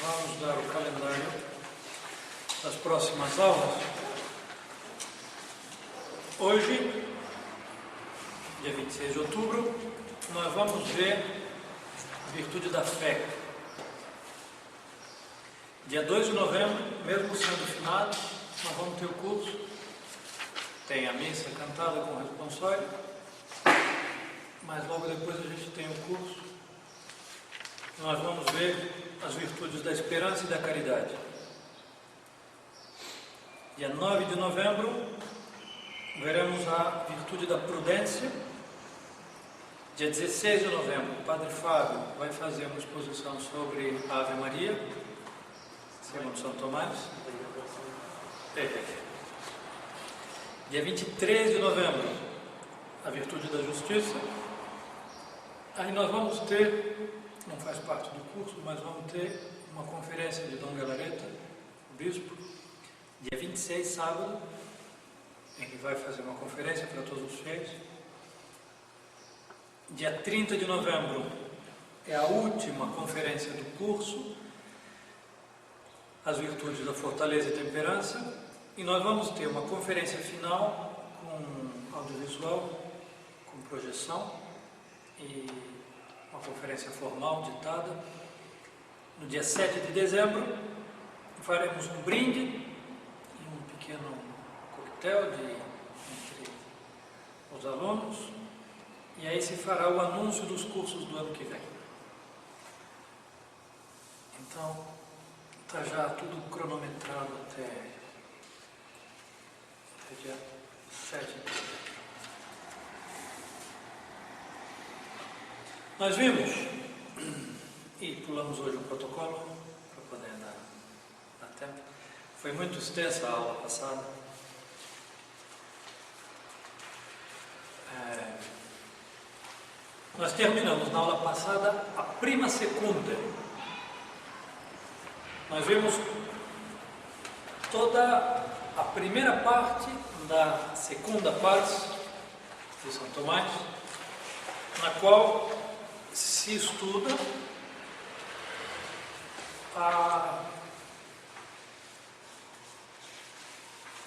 Vamos dar o calendário das próximas aulas. Hoje, dia 26 de outubro, nós vamos ver a virtude da fé. Dia 2 de novembro, mesmo sendo finado, nós vamos ter o curso. Tem a missa cantada com o responsório, mas logo depois a gente tem o curso. Nós vamos ver as virtudes da esperança e da caridade. Dia 9 de novembro, veremos a virtude da prudência. Dia 16 de novembro, o Padre Fábio vai fazer uma exposição sobre a Ave Maria, segundo São Tomás. Dia 23 de novembro, a virtude da justiça. Aí nós vamos ter, não faz parte do curso, mas vamos ter uma conferência de Dom Galareta, o bispo, dia 26, sábado. Ele vai fazer uma conferência para todos os fiéis. Dia 30 de novembro é a última conferência do curso, as virtudes da fortaleza e temperança. E nós vamos ter uma conferência final com audiovisual, com projeção e uma conferência formal ditada. No dia 7 de dezembro faremos um brinde e um pequeno coquetel entre os alunos, e aí se fará o anúncio dos cursos do ano que vem. Então está já tudo cronometrado até dia 7 de dezembro. Nós vimos, e pulamos hoje o protocolo, para poder dar tempo. Foi muito extensa a aula passada. Nós terminamos na aula passada a prima secunda. Nós vimos toda a primeira parte da segunda parte de São Tomás, na qual se estuda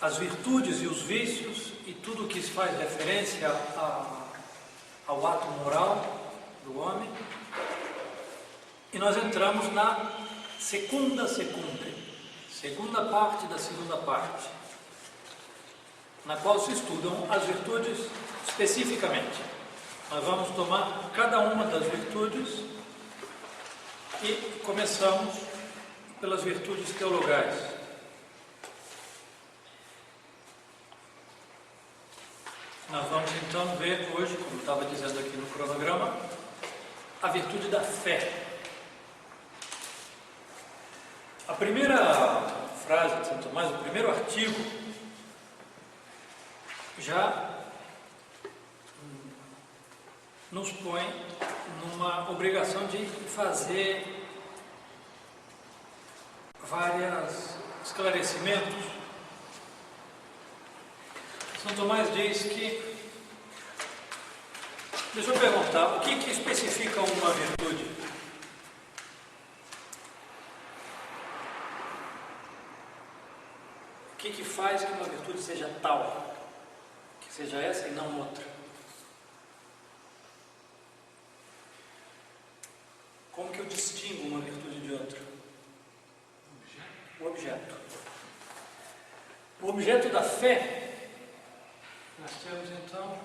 as virtudes e os vícios e tudo que faz referência ao ato moral do homem. E nós entramos na segunda parte da segunda parte, na qual se estudam as virtudes especificamente. Nós vamos tomar cada uma das virtudes e começamos pelas virtudes teologais. Nós vamos então ver hoje, como estava dizendo aqui no cronograma, a virtude da fé. A primeira frase de São Tomás, o primeiro artigo, já nos põe numa obrigação de fazer vários esclarecimentos. São Tomás diz que, deixa eu perguntar, o que especifica uma virtude? O que faz que uma virtude seja tal, que seja essa e não outra? Como que eu distingo uma virtude de outra? O objeto. O objeto da fé, nós temos então...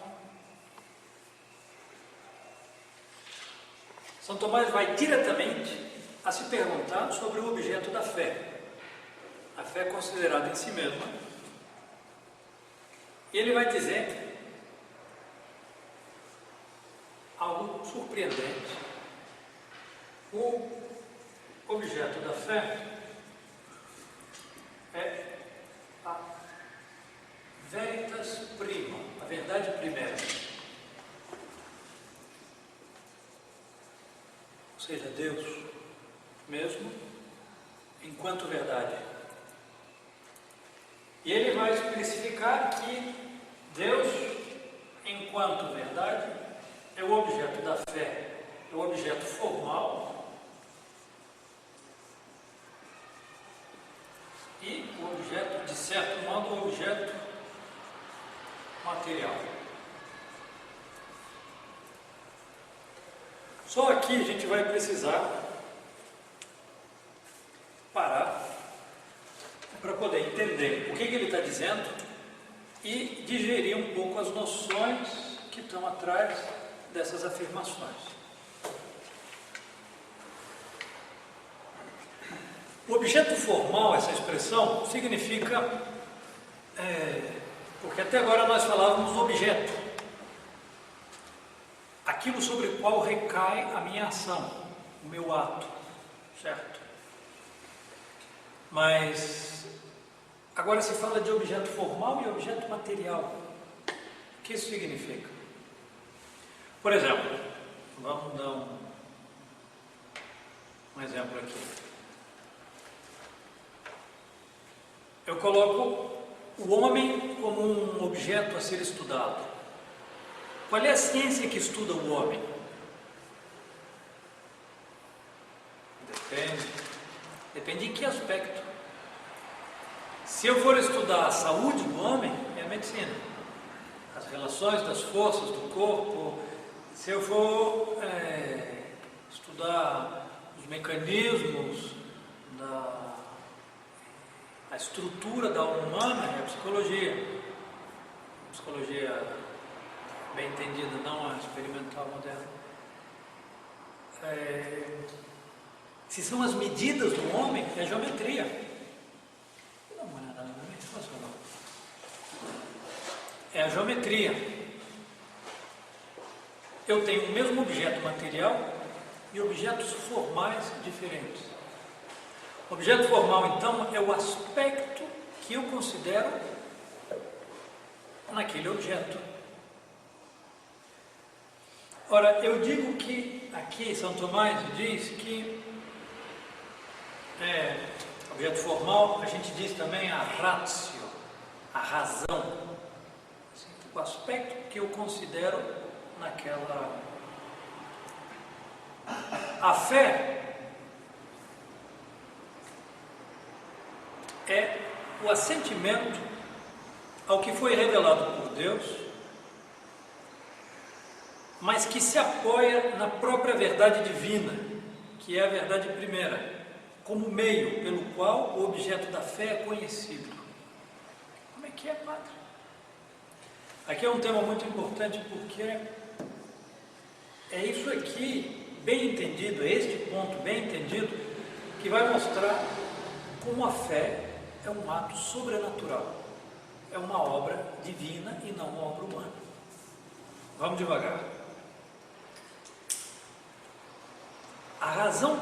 São Tomás vai diretamente a se perguntar sobre o objeto da fé. A fé é considerada em si mesma. E ele vai dizer algo surpreendente. O objeto da fé é a veritas prima, a verdade primeira. Ou seja, Deus mesmo enquanto verdade. E ele vai especificar que Deus, enquanto verdade, é o objeto da fé, é o objeto formal certo modo, o objeto material. Só aqui a gente vai precisar parar para poder entender o que ele está dizendo e digerir um pouco as noções que estão atrás dessas afirmações. O objeto formal, essa expressão, significa, porque até agora nós falávamos do objeto, aquilo sobre o qual recai a minha ação, o meu ato, certo? Mas agora se fala de objeto formal e objeto material. O que isso significa? Por exemplo, vamos dar um exemplo aqui. Eu coloco o homem como um objeto a ser estudado. Qual é a ciência que estuda o homem? Depende em que aspecto. Se eu for estudar a saúde do homem, é a medicina. As relações das forças do corpo. Se eu for estudar os mecanismos a estrutura da alma humana, é a psicologia. Psicologia bem entendida, não a experimental moderna. Se são as medidas do homem, é a geometria. Dá uma olhada na minha situação. É a geometria. Eu tenho o mesmo objeto material e objetos formais diferentes. O objeto formal, então, é o aspecto que eu considero naquele objeto. Ora, eu digo que aqui São Tomás diz que objeto formal, a gente diz também a ratio, a razão, assim, o aspecto que eu considero naquela. A fé é o assentimento ao que foi revelado por Deus, mas que se apoia na própria verdade divina, que é a verdade primeira, como meio pelo qual o objeto da fé é conhecido. Como é que é, padre? Aqui é um tema muito importante porque é isso aqui, bem entendido, é este ponto bem entendido, que vai mostrar como a fé é um ato sobrenatural, é uma obra divina e não uma obra humana. Vamos devagar. A razão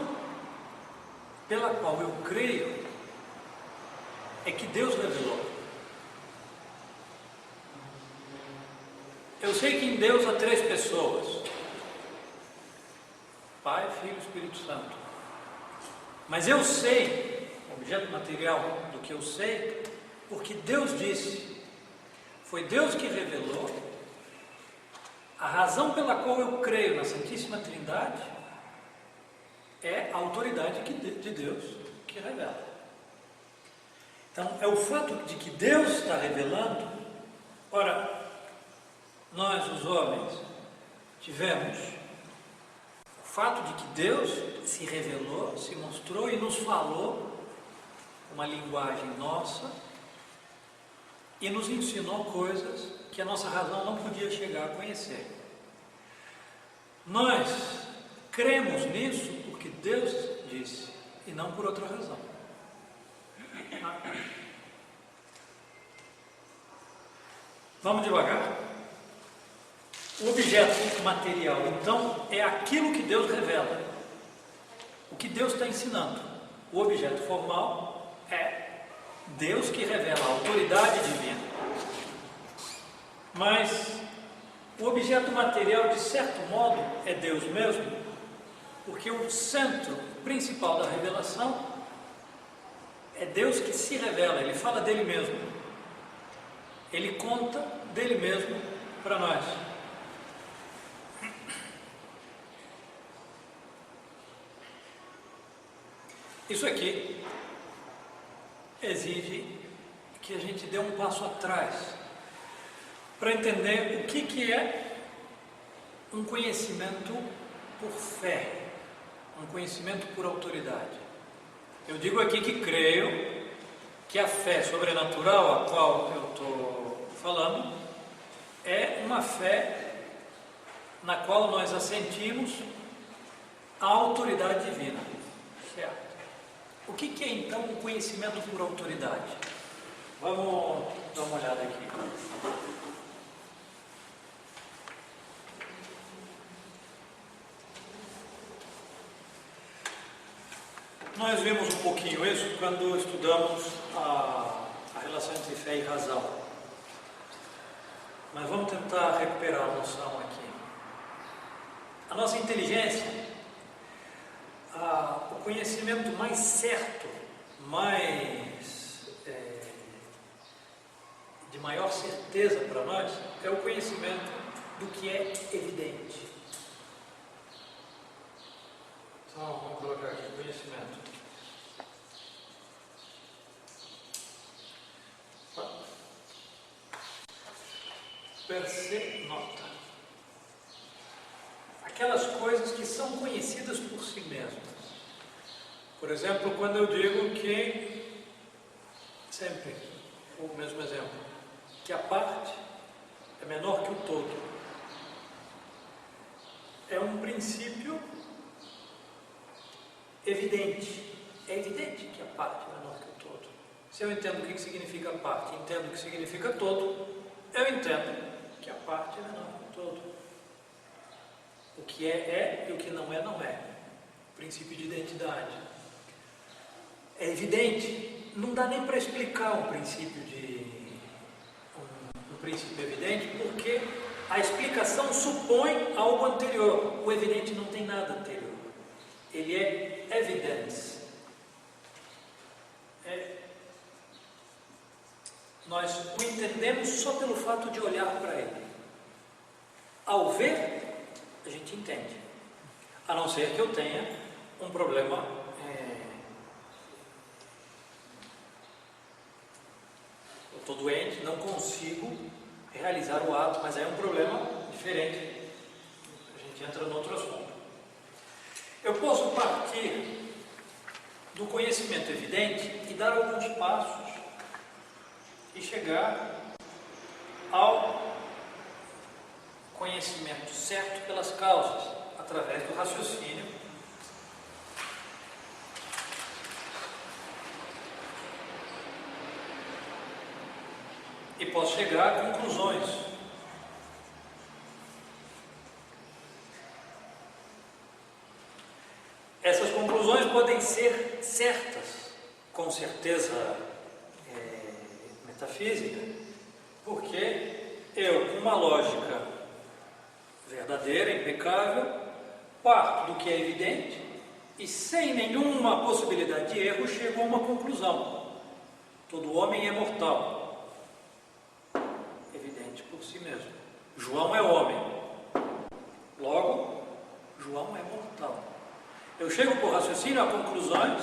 pela qual eu creio é que Deus revelou. Eu sei que em Deus há 3 pessoas: Pai, Filho e Espírito Santo. Mas eu sei, objeto material do que eu sei, porque Deus disse. Foi Deus que revelou. A razão pela qual eu creio na Santíssima Trindade é a autoridade de Deus que revela. Então, é o fato de que Deus está revelando. Ora, nós, os homens, tivemos o fato de que Deus se revelou, se mostrou e nos falou uma linguagem nossa e nos ensinou coisas que a nossa razão não podia chegar a conhecer. Nós cremos nisso porque Deus disse e não por outra razão. Vamos devagar. O objeto material, então, é aquilo que Deus revela, o que Deus está ensinando. O objeto formal é Deus que revela a autoridade divina. Mas o objeto material, de certo modo, é Deus mesmo, porque o centro principal da revelação é Deus que se revela, Ele fala dele mesmo, Ele conta dele mesmo para nós. Isso aqui exige que a gente dê um passo atrás para entender o que é um conhecimento por fé, um conhecimento por autoridade. Eu digo aqui que creio que a fé sobrenatural a qual eu estou falando é uma fé na qual nós assentimos a autoridade divina, certo? O que é então um conhecimento por autoridade? Vamos dar uma olhada aqui. Nós vimos um pouquinho isso quando estudamos a relação entre fé e razão. Mas vamos tentar recuperar a noção aqui. A nossa inteligência, o conhecimento mais certo, de maior certeza para nós, é o conhecimento do que é evidente. Então, vamos colocar aqui conhecimento. Nota. Aquelas coisas que são conhecidas por si mesmas. Por exemplo, quando eu digo que, sempre, o mesmo exemplo, que a parte é menor que o todo. É um princípio evidente. É evidente que a parte é menor que o todo. Se eu entendo o que significa parte, entendo o que significa todo, eu entendo que a parte é menor que o todo. O que é e o que não é, não é. Princípio de identidade. É evidente, não dá nem para explicar um princípio evidente, porque a explicação supõe algo anterior. O evidente não tem nada anterior. Ele é evidence. Nós o entendemos só pelo fato de olhar para ele. Ao ver, a gente entende. A não ser que eu tenha um problema. Eu estou doente, não consigo realizar o ato, mas aí é um problema diferente. A gente entra no outro assunto. Eu posso partir do conhecimento evidente e dar alguns passos e chegar ao conhecimento certo pelas causas, através do raciocínio. E posso chegar a conclusões. Essas conclusões podem ser certas, com certeza metafísica, porque eu, com uma lógica verdadeira, impecável, parto do que é evidente e, sem nenhuma possibilidade de erro, chego a uma conclusão. Todo homem é mortal. Evidente por si mesmo. João é homem. Logo, João é mortal. Eu chego por raciocínio a conclusões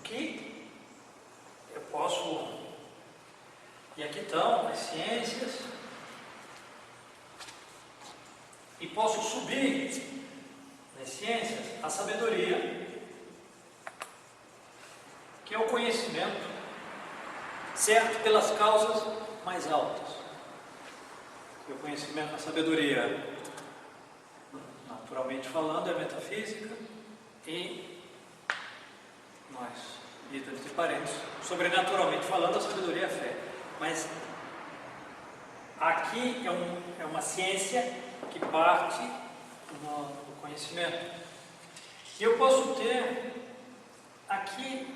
que eu posso, e aqui estão as ciências, e posso subir nas ciências a sabedoria, que é o conhecimento certo pelas causas mais altas. E o conhecimento, a sabedoria, naturalmente falando, é metafísica, e nós, entre parênteses, sobrenaturalmente falando, a sabedoria é a fé. Mas aqui é uma ciência que parte do conhecimento. E eu posso ter aqui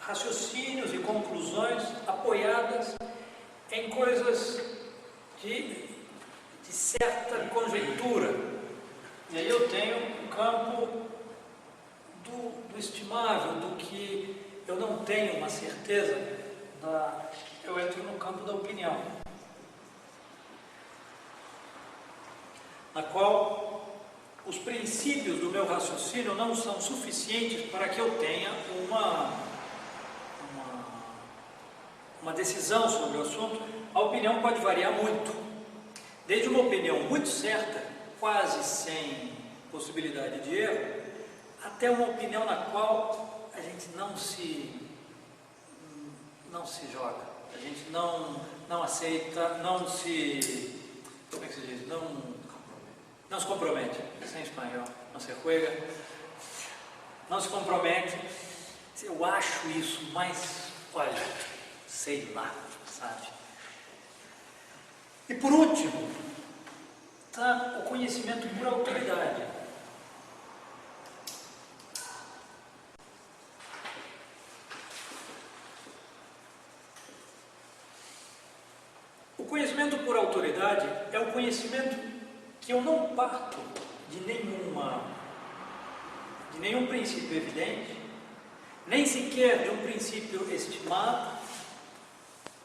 raciocínios e conclusões apoiadas em coisas de certa conjectura. E aí eu tenho um campo do estimável, do que eu não tenho uma certeza, eu entro no campo da opinião, na qual os princípios do meu raciocínio não são suficientes para que eu tenha uma decisão sobre o assunto, a opinião pode variar muito. Desde uma opinião muito certa, quase sem possibilidade de erro, até uma opinião na qual a gente não se joga, a gente não aceita, não se, como é que se diz? Não se compromete, sem espanhol, não se juega, não se compromete. Eu acho isso, mas olha, sei lá, sabe? E por último, está o conhecimento por autoridade. O conhecimento por autoridade é o conhecimento que eu não parto de nenhum princípio evidente, nem sequer de um princípio estimado,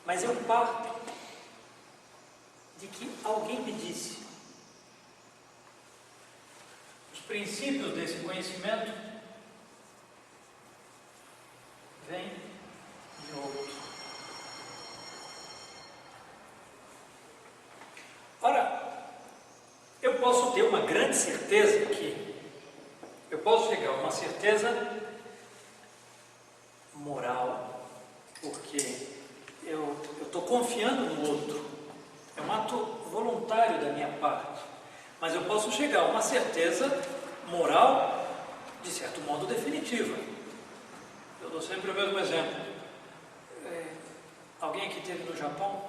mas eu parto de que alguém me disse. Os princípios desse conhecimento vêm de outro. Ora, eu posso ter uma grande certeza aqui, eu posso chegar a uma certeza moral, porque eu estou confiando no outro, é um ato voluntário da minha parte, mas eu posso chegar a uma certeza moral, de certo modo definitiva. Eu dou sempre o mesmo exemplo. Alguém aqui esteve no Japão?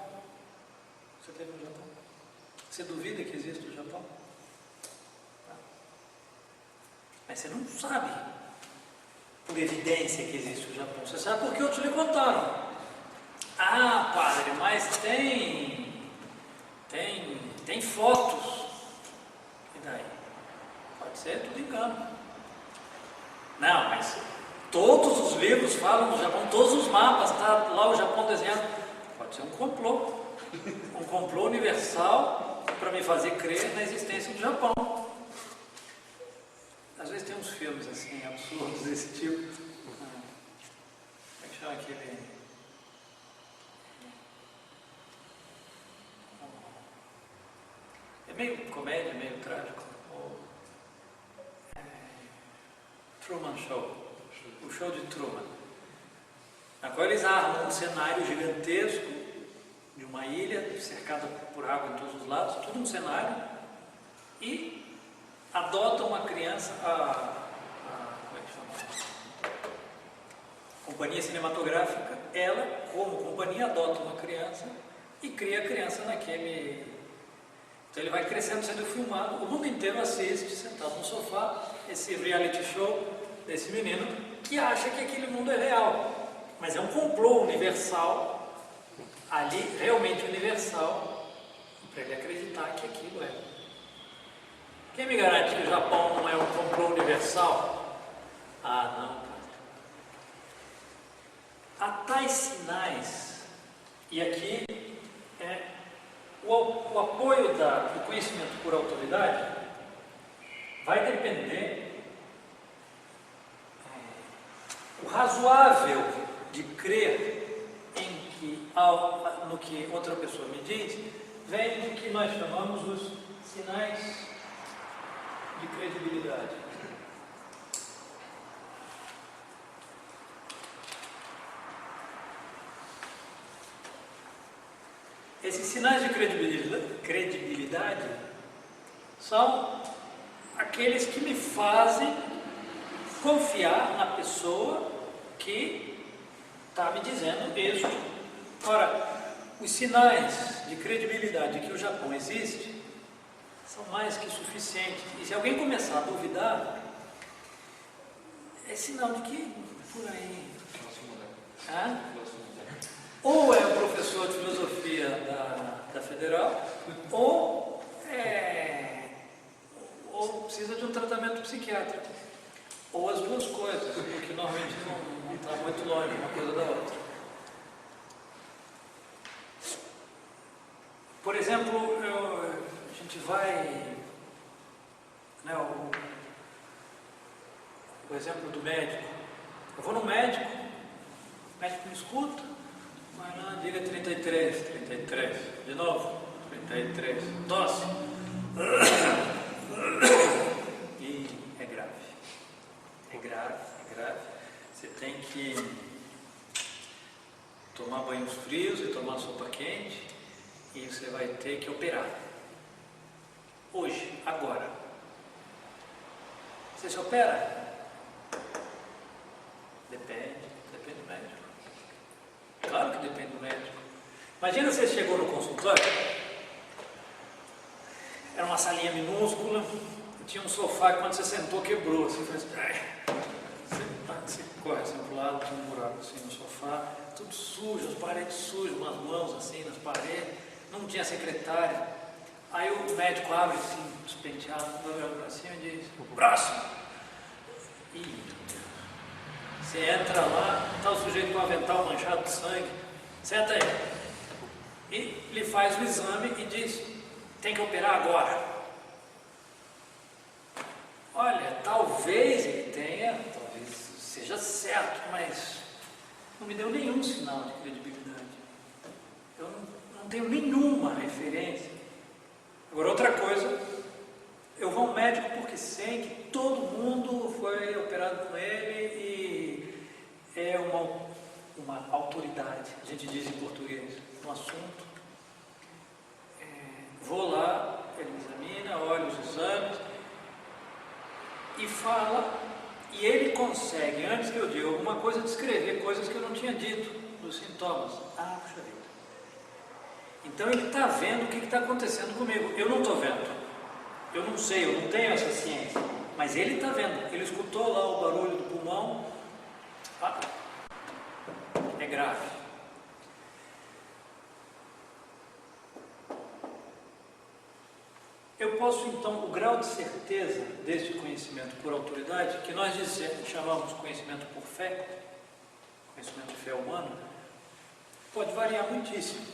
Você esteve no Japão? Você duvida que existe o Japão? Mas você não sabe, por evidência, que existe o Japão. Você sabe porque outros lhe contaram. Ah, padre, mas tem fotos. E daí? Pode ser tudo engano. Não, mas todos os livros falam do Japão, todos os mapas, está lá o Japão desenhado. Pode ser um complô. Um complô universal para me fazer crer na existência do Japão. Às vezes tem uns filmes assim, absurdos desse tipo. Como é que chama aquele? É meio comédia, meio trágico. Truman Show. O show de Truman. Na qual eles armam um cenário gigantesco de uma ilha cercada por água em todos os lados, tudo um cenário, e adotam uma criança, como é que chama? Companhia cinematográfica, ela, como companhia, adota uma criança e cria a criança naquele. Então ele vai crescendo, sendo filmado, o mundo inteiro assiste, sentado no sofá, esse reality show desse menino que acha que aquele mundo é real, mas é um complô universal, ali realmente universal, para ele acreditar que aquilo é. Quem me garante que o Japão não é um complô universal? Ah, não. Há tais sinais, e aqui o apoio do conhecimento por autoridade vai depender o razoável de crer no que outra pessoa me diz, vem do que nós chamamos os sinais de credibilidade. Esses sinais de credibilidade são aqueles que me fazem confiar na pessoa que está me dizendo isso. Ora, os sinais de credibilidade que o Japão existe são mais que suficientes. E se alguém começar a duvidar, é sinal de que por aí. Ou é um professor de filosofia da Federal, ou precisa de um tratamento psiquiátrico. Ou as duas coisas, porque normalmente não está muito longe uma coisa da outra. Por exemplo, a gente vai, o o exemplo do médico. Eu vou no médico, o médico me escuta, vai lá, diga 33, 33, de novo, 33, tosse. E é grave. É grave, é grave. Você tem que tomar banhos frios e tomar sopa quente e você vai ter que operar. Hoje, agora. Você se opera? Depende do médico. Claro que depende do médico. Imagina você chegou no consultório, era uma salinha minúscula, tinha um sofá que quando você sentou quebrou, assim, fez... Você corre assim pro lado, tinha um buraco assim no sofá, tudo sujo, as paredes sujas, umas mãos assim nas paredes, não tinha secretária. Aí o médico abre assim, despenteado, olhando para cima e diz, próximo! Ih, você entra lá, está o sujeito com o avental manchado de sangue, senta aí. E lhe faz o exame e diz, tem que operar agora. Olha, talvez ele tenha, talvez seja certo, mas não me deu nenhum sinal de credibilidade. Eu não tenho nenhuma referência. Agora, outra coisa, eu vou ao médico porque sei que todo mundo foi operado com ele e é uma autoridade, a gente diz em português, no assunto. Vou lá, ele me examina, olha os exames e fala, e ele consegue, antes que eu diga alguma coisa, descrever coisas que eu não tinha dito, dos sintomas. Ah, puxa vida. Então ele está vendo o que está acontecendo comigo. Eu não estou vendo. Eu não sei, eu não tenho essa ciência. Mas ele está vendo. Ele escutou lá o barulho do pulmão. Ah, é grave. Eu posso então, o grau de certeza deste conhecimento por autoridade, que nós chamamos de conhecimento por fé, conhecimento de fé humana, pode variar muitíssimo.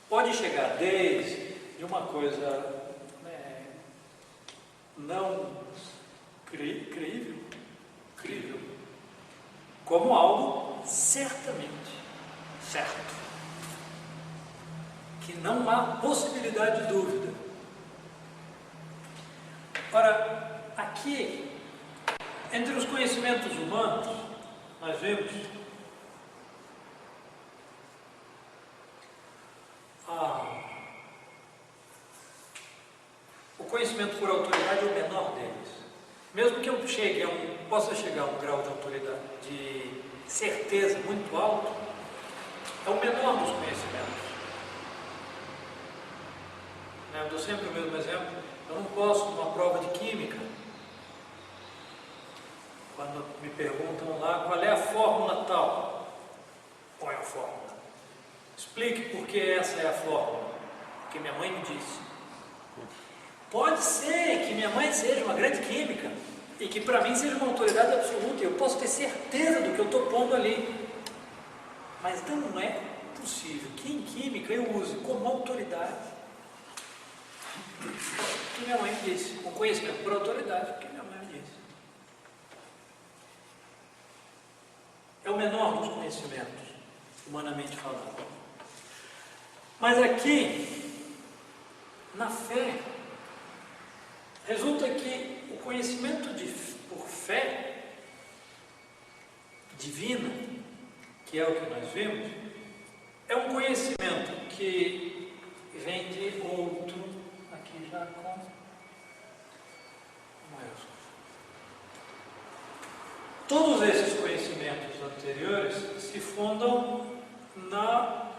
Pode chegar desde uma coisa não crível, como algo certamente certo, que não há possibilidade de dúvida. Ora, aqui, entre os conhecimentos humanos, nós vemos o conhecimento por autoridade é o menor deles. Mesmo que eu possa chegar a um grau de autoridade, de certeza muito alto, é o menor dos conhecimentos. Eu dou sempre o mesmo exemplo. Eu não posso, numa prova de química, quando me perguntam lá qual é a fórmula tal, põe a fórmula. Explique por que essa é a fórmula. Porque minha mãe me disse. Pode ser que minha mãe seja uma grande química e que para mim seja uma autoridade absoluta e eu posso ter certeza do que eu estou pondo ali. Mas não é possível que em química eu use como autoridade o que minha mãe me disse, com conhecimento por autoridade, o que minha mãe me disse. É o menor dos conhecimentos, humanamente falando. Mas aqui, na fé, resulta que o conhecimento por fé divina, que é o que nós vemos, é um conhecimento que vem de outro, aqui já com todos esses conhecimentos anteriores se fundam na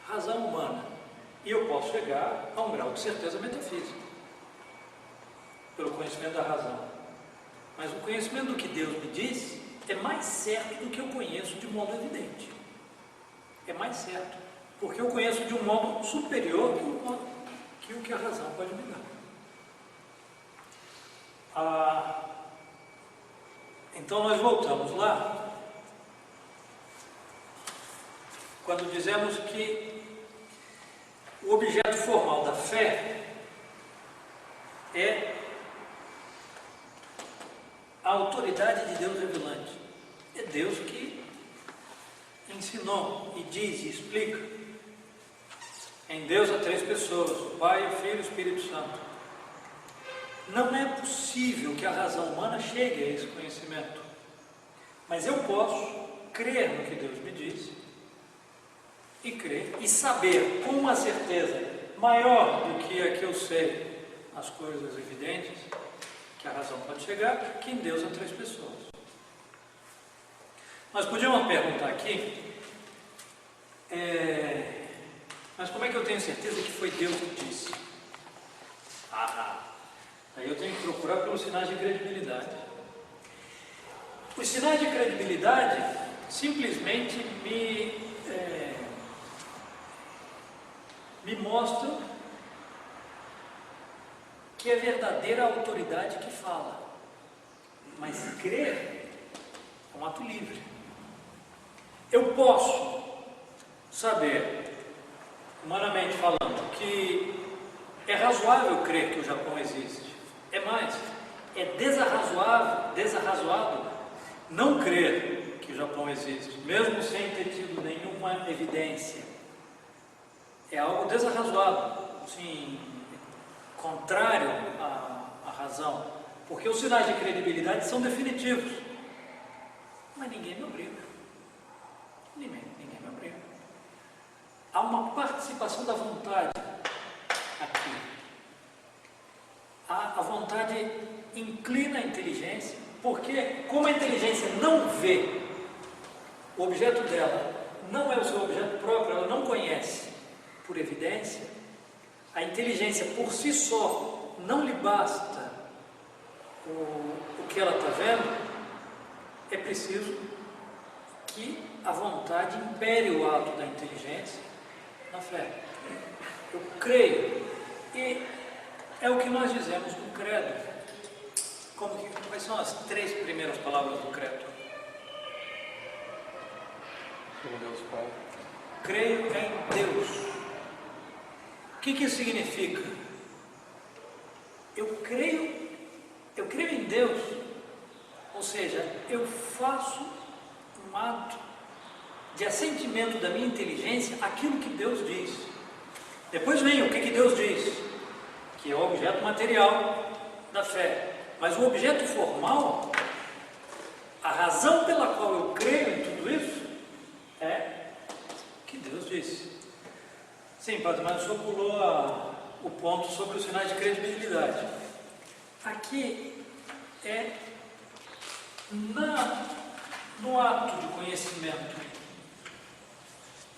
razão humana. E eu posso chegar a um grau de certeza metafísica, pelo conhecimento da razão. Mas o conhecimento do que Deus me diz é mais certo do que eu conheço de modo evidente. É mais certo, porque eu conheço de um modo superior que o que a razão pode me dar. Então nós voltamos lá, quando dizemos que o objeto formal da fé é a autoridade de Deus revelante. É Deus que ensinou e diz e explica. Em Deus há três pessoas, o Pai, o Filho e o Espírito Santo. Não é possível que a razão humana chegue a esse conhecimento. Mas eu posso crer no que Deus me diz e crer e saber com uma certeza maior do que a que eu sei as coisas evidentes que a razão pode chegar, que em Deus há três pessoas. Nós podíamos perguntar aqui, mas como é que eu tenho certeza que foi Deus que disse? Aí eu tenho que procurar pelos sinais de credibilidade. Os sinais de credibilidade simplesmente me mostram que é verdadeira a autoridade que fala. Mas crer é um ato livre. Eu posso saber, humanamente falando, que é razoável crer que o Japão existe. É mais, é desarrazoado não crer que o Japão existe, mesmo sem ter tido nenhuma evidência. É algo desarrazoado, assim, contrário à razão, porque os sinais de credibilidade são definitivos. Mas ninguém me obriga. Ninguém me obriga. Há uma participação da vontade aqui. A vontade inclina a inteligência, porque como a inteligência não vê o objeto dela, não é o seu objeto próprio, ela não conhece por evidência, a inteligência por si só não lhe basta o que ela está vendo, é preciso que a vontade impere o ato da inteligência na fé. Eu creio, e é o que nós dizemos no credo. Quais são as três primeiras palavras do credo? Deus Pai. Creio em Deus. O que isso significa? Eu creio em Deus. Ou seja, eu faço um ato de assentimento da minha inteligência àquilo que Deus diz. Depois vem o que Deus diz, que é o objeto material da fé. Mas o objeto formal, a razão pela qual eu creio em tudo isso, é o que Deus disse. Sim, Padre, mas o senhor pulou o ponto sobre os sinais de credibilidade. Aqui é no ato de conhecimento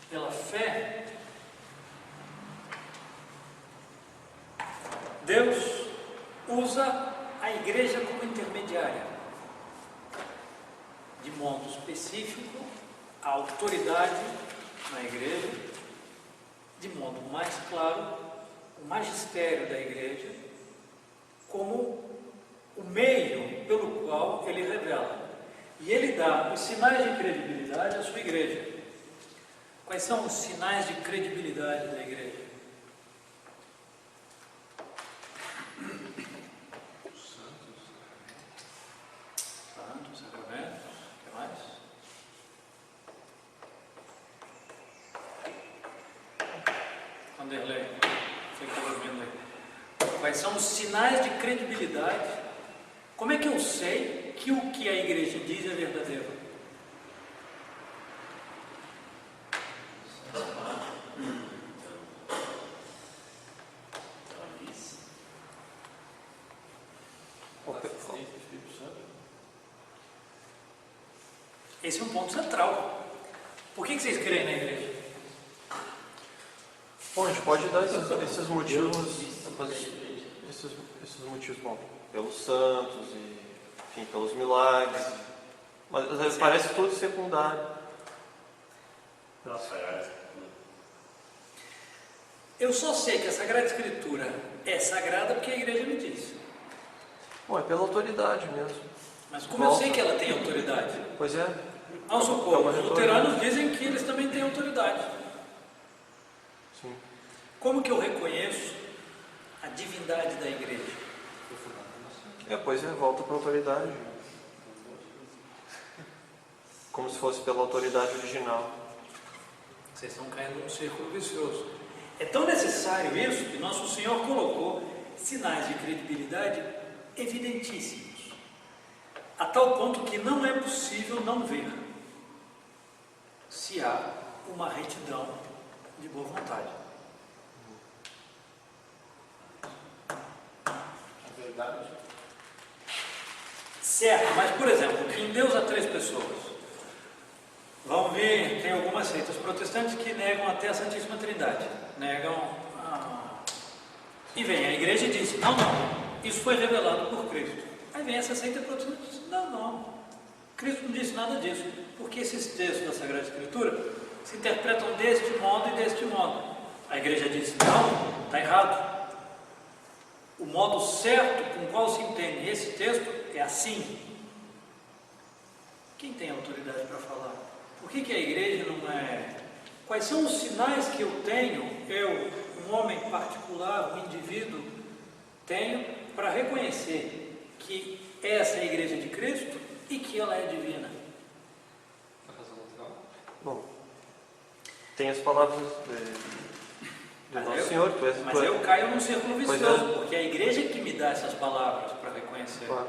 pela fé, Deus usa a igreja como intermediária, de modo específico, a autoridade na igreja, de modo mais claro, o magistério da igreja, como o meio pelo qual ele revela. E ele dá os sinais de credibilidade à sua igreja. Quais são os sinais de credibilidade da igreja? Santos, sacramentos, o que mais? Vanderlei, você que está dormindo aí. Quais são os sinais de credibilidade? Como é que eu sei que o que a igreja diz é verdadeiro? Esse é um ponto central. Por que vocês creem na igreja? Bom, a gente pode dar esses motivos, esses motivos, bom, pelos santos e, enfim, pelos milagres, mas parece tudo secundário. Eu só sei que a Sagrada Escritura é sagrada porque a igreja me diz. Bom, é pela autoridade mesmo. Mas como eu sei que ela tem autoridade? Pois é. Vamos supor, os luteranos dizem que eles também têm autoridade. Sim. Como que eu reconheço a divindade da igreja? Pois é, volta para a autoridade. Como se fosse pela autoridade original. Vocês estão caindo num círculo vicioso. É tão necessário isso que Nosso Senhor colocou sinais de credibilidade evidentíssimos, a tal ponto que não é possível não ver se há uma retidão de boa vontade. É verdade. Certo, mas por exemplo, em Deus há três pessoas. Vamos ver, tem algumas seitas protestantes que negam até a Santíssima Trindade. E vem a igreja e diz, não, isso foi revelado por Cristo. Aí vem essa seita protestante e diz, não, Cristo não disse nada disso, porque esses textos da Sagrada Escritura se interpretam deste modo e deste modo. A igreja diz, não, está errado. O modo certo com o qual se entende esse texto é assim. Quem tem autoridade para falar? Por que a igreja não é? Quais são os sinais que eu tenho, um homem particular, um indivíduo, tenho para reconhecer que essa é a igreja de Cristo e que ela é divina? Bom, tem as palavras do Nosso Senhor. Mas eu caio num círculo vicioso, porque é a igreja que me dá essas palavras para reconhecer. Claro.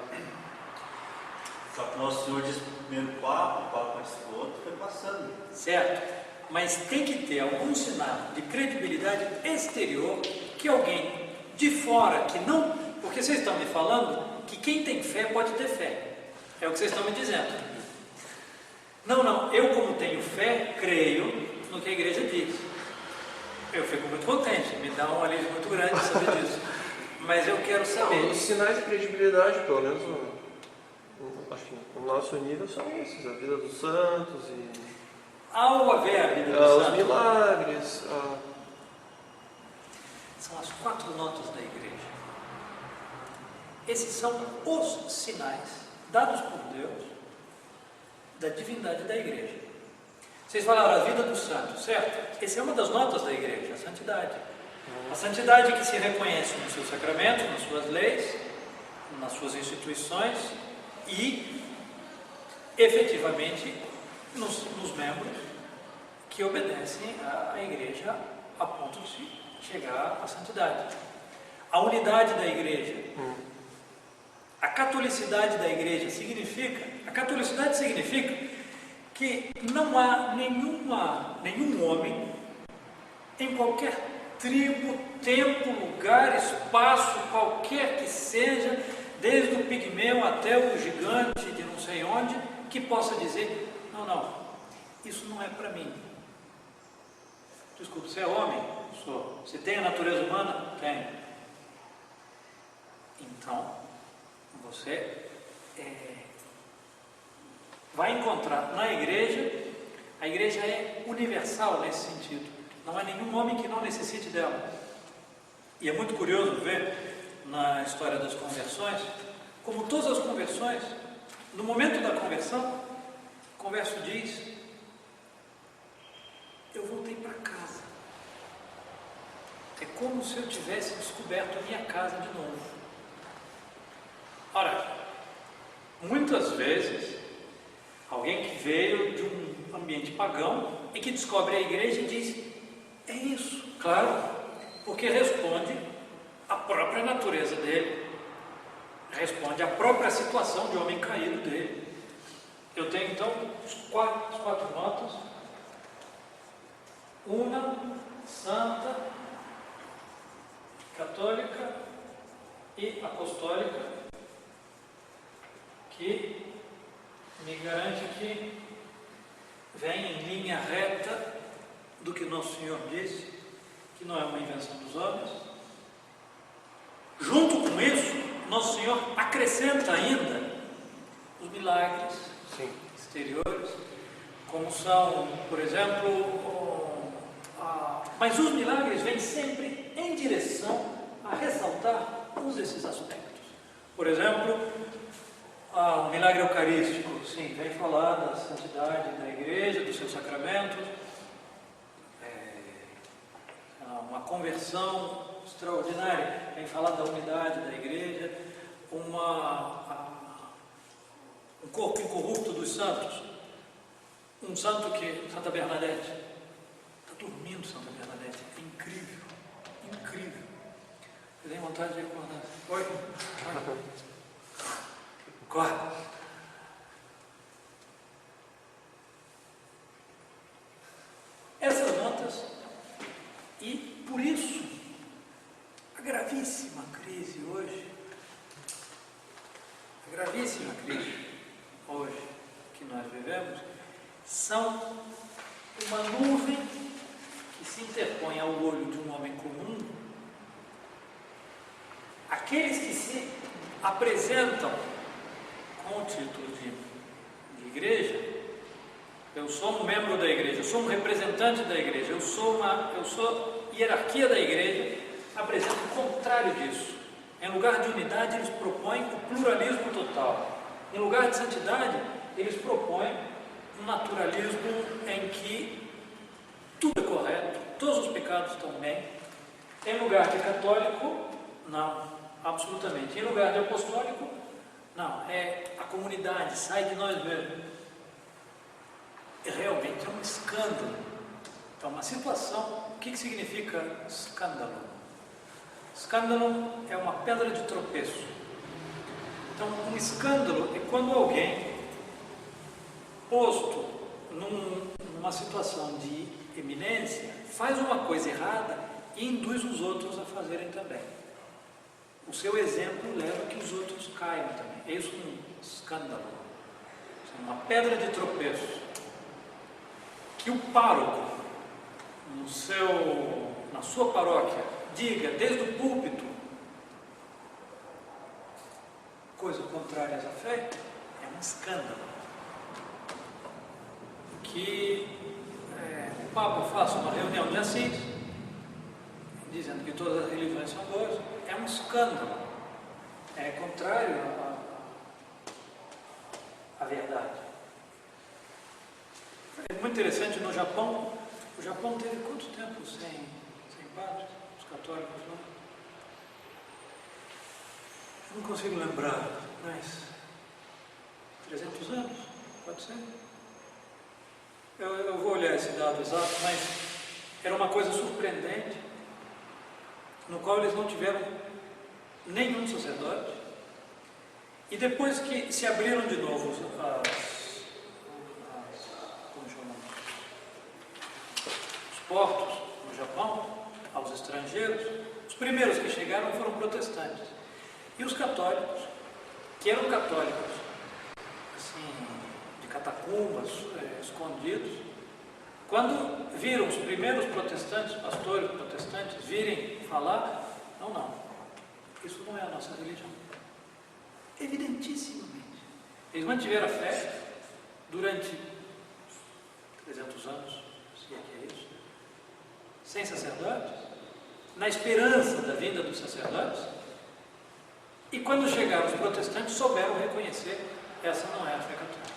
Só que o Nosso Senhor disse o primeiro Papa, o Papa disse o outro, foi passando. Certo? Mas tem que ter algum sinal de credibilidade exterior que alguém de fora, que não... Porque vocês estão me falando que quem tem fé pode ter fé. É o que vocês estão me dizendo. Não, eu como tenho fé, creio no que a igreja diz. Eu fico muito contente, me dá um alívio muito grande saber disso. Mas eu quero saber... Os sinais de credibilidade, pelo menos acho que no nosso nível, são esses: a vida dos santos e... Ao haver a vida dos santos... Os milagres... São as 4 notas da igreja. Esses são os sinais dados por Deus da divindade da igreja. Vocês falaram a vida dos santos, certo? Essa é uma das notas da igreja, a santidade. A santidade que se reconhece nos seus sacramentos, nas suas leis, nas suas instituições e, efetivamente, nos membros que obedecem à igreja a ponto de chegar à santidade. A unidade da igreja, a catolicidade da igreja significa que não há nenhum homem em qualquer tribo, tempo, lugar, espaço, qualquer que seja, desde o pigmeu até o gigante de não sei onde, que possa dizer, não, isso não é para mim. Desculpe, você é homem? Sou. Você tem a natureza humana? Tenho. Então, você vai encontrar na igreja, a igreja é universal nesse sentido. Não há nenhum homem que não necessite dela. E é muito curioso ver na história das conversões, como todas as conversões, no momento da conversão, o converso diz, eu voltei para casa. É como se eu tivesse descoberto a minha casa de novo. Ora, muitas vezes, alguém que veio de um ambiente pagão e que descobre a igreja e diz, é isso, claro, porque responde à própria natureza dele, responde à própria situação de homem caído dele. Eu tenho então as quatro notas: una, santa, católica e apostólica, que me garante que vem em linha reta do que Nosso Senhor disse, que não é uma invenção dos homens. Junto com isso, Nosso Senhor acrescenta ainda os milagres exteriores, como são, por exemplo, mas os milagres vêm sempre em direção a ressaltar um desses aspectos. Por exemplo, o milagre eucarístico, sim, vem falar da santidade da igreja, dos seus sacramentos, uma conversão extraordinária, vem falar da unidade da igreja, um corpo incorrupto dos santos, Um santo que, Santa Bernadette, está dormindo Santa Bernadette, é incrível, incrível. Eu tenho vontade de acordar. Oi? Acorda. Essas notas, e por isso, a gravíssima crise hoje, que nós vivemos, são uma nuvem que se interpõe ao olho de um homem comum. Aqueles que se apresentam com o título de igreja, eu sou um membro da igreja, eu sou um representante da igreja, eu sou hierarquia da igreja, apresenta o contrário disso. Em lugar de unidade, eles propõem o pluralismo total. Em lugar de santidade, eles propõem um naturalismo em que tudo é correto, todos os pecados estão bem. Em lugar de católico, não, absolutamente. Em lugar de apostólico, não, é a comunidade, sai de nós mesmos. Realmente é um escândalo. Então, uma situação, o que significa escândalo? Escândalo é uma pedra de tropeço. Então, um escândalo é quando alguém, posto numa situação de eminência, faz uma coisa errada e induz os outros a fazerem também. O seu exemplo leva a que os outros caiam também. É isso um escândalo. É uma pedra de tropeço. Que o pároco, na sua paróquia, diga desde o púlpito coisas contrárias à fé, é um escândalo. Que o Papa faça uma reunião de Assis, dizendo que todas as religiões são boas, é um escândalo. É contrário à verdade. É muito interessante, no Japão, o Japão teve quanto tempo sem padres, os católicos lá? Eu não consigo lembrar, mas 300 anos, pode ser? Eu vou olhar esse dado exato, mas era uma coisa surpreendente, no qual eles não tiveram nenhum sacerdote, e depois que se abriram de novo os portos no Japão aos estrangeiros, os primeiros que chegaram foram protestantes, e os católicos, que eram católicos assim, de catacumbas, escondidos, quando viram os primeiros protestantes, pastores protestantes, virem falar, não, isso não é a nossa religião. Evidentissimamente. Eles mantiveram a fé durante 300 anos, se é que é isso, sem sacerdotes, na esperança da vinda dos sacerdotes, e quando chegaram os protestantes, souberam reconhecer, essa não é a fé católica.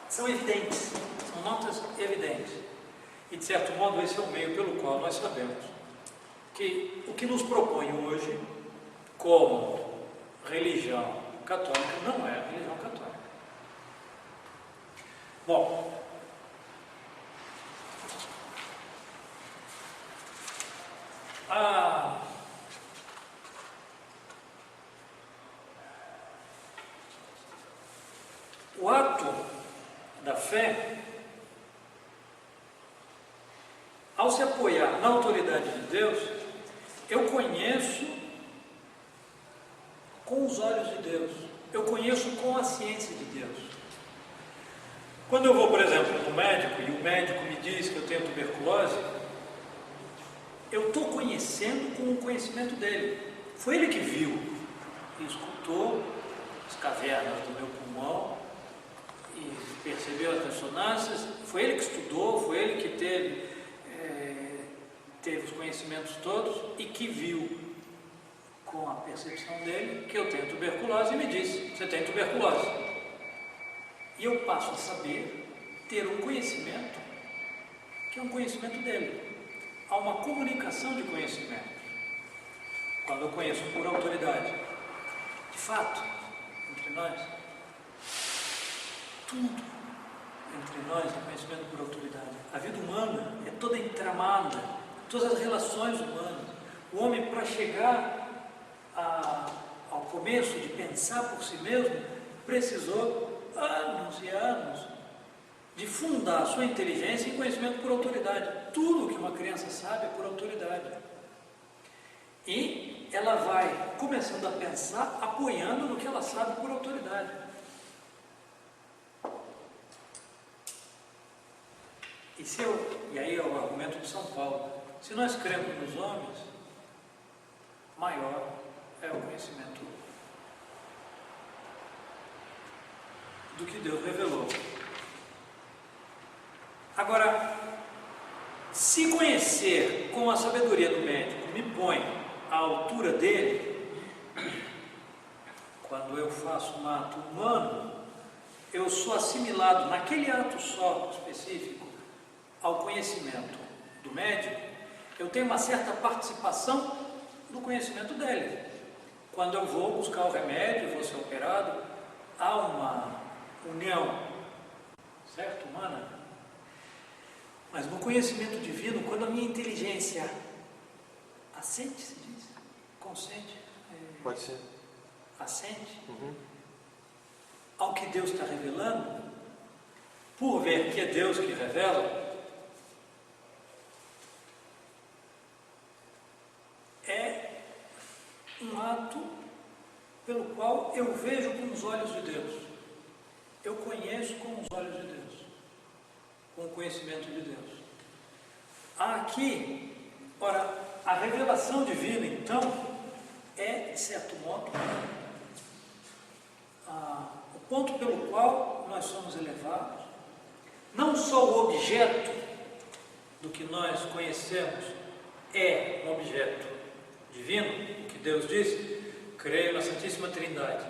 São evidentes, são notas evidentes, e de certo modo esse é o meio pelo qual nós sabemos que o que nos propõe hoje como religião católica não é a religião católica. Bom, o ato da fé, ao se apoiar na autoridade de Deus, eu conheço com os olhos de Deus, eu conheço com a ciência de Deus. Quando eu vou, por exemplo, no médico e o médico me diz que eu tenho tuberculose, eu estou conhecendo com o conhecimento dele. Foi ele que viu e escutou as cavernas do meu pulmão e percebeu as ressonâncias. Foi ele que estudou, foi ele que teve os conhecimentos todos e que viu com a percepção dele que eu tenho tuberculose e me disse: você tem tuberculose. E eu passo a saber, ter um conhecimento que é um conhecimento dele. Há uma comunicação de conhecimento. Quando eu conheço por autoridade, de fato, entre nós, tudo entre nós é conhecimento por autoridade. A vida humana é toda entramada, todas as relações humanas. O homem, para chegar ao começo de pensar por si mesmo, precisou anos e anos de fundar a sua inteligência em conhecimento por autoridade. Tudo que uma criança sabe é por autoridade. E ela vai começando a pensar apoiando no que ela sabe por autoridade. E aí é o argumento de São Paulo. Se nós cremos nos homens, maior é o conhecimento do que Deus revelou. Agora, se conhecer com a sabedoria do médico me põe à altura dele, quando eu faço um ato humano, eu sou assimilado naquele ato só específico ao conhecimento do médico, eu tenho uma certa participação do conhecimento dele. Quando eu vou buscar o remédio, vou ser operado, há uma união, certo, humana? Mas no conhecimento divino, quando a minha inteligência assente, se diz? Consente? Pode ser. Assente ao que Deus está revelando, por ver que é Deus que revela, é um ato pelo qual eu vejo com os olhos de Deus. Eu conheço com os olhos de Deus, com o conhecimento de Deus. Aqui, ora, a revelação divina, então, é, de certo modo, o ponto pelo qual nós somos elevados. Não só o objeto do que nós conhecemos é um objeto divino, o que Deus disse, creio na Santíssima Trindade,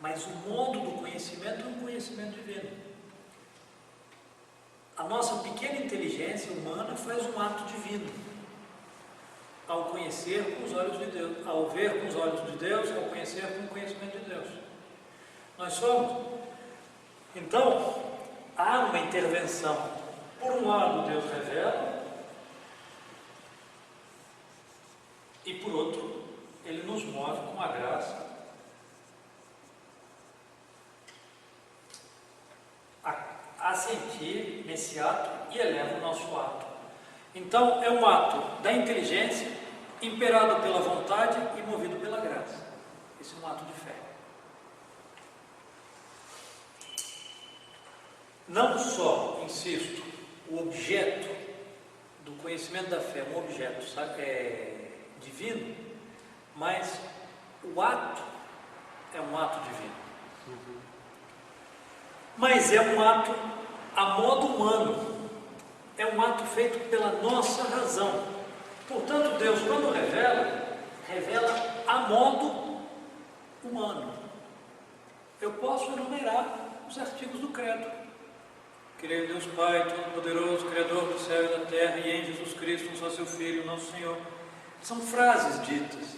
mas o modo do conhecimento é um conhecimento divino. A nossa pequena inteligência humana faz um ato divino ao conhecer com os olhos de Deus, ao ver com os olhos de Deus, ao conhecer com o conhecimento de Deus. Nós somos. Então, há uma intervenção. Por um lado, Deus revela, e por outro, Ele nos move com a graça a sentir nesse ato e eleva o nosso ato. Então, é um ato da inteligência, imperado pela vontade e movido pela graça. Esse é um ato de fé. Não só, insisto, o objeto do conhecimento da fé é um objeto divino, mas o ato é um ato divino. Mas é um ato a modo humano, é um ato feito pela nossa razão. Portanto, Deus, quando revela a modo humano. Eu posso enumerar os artigos do credo. Creio em Deus Pai, Todo-Poderoso, Criador do céu e da terra, e em Jesus Cristo, um só seu Filho, nosso Senhor. São frases ditas.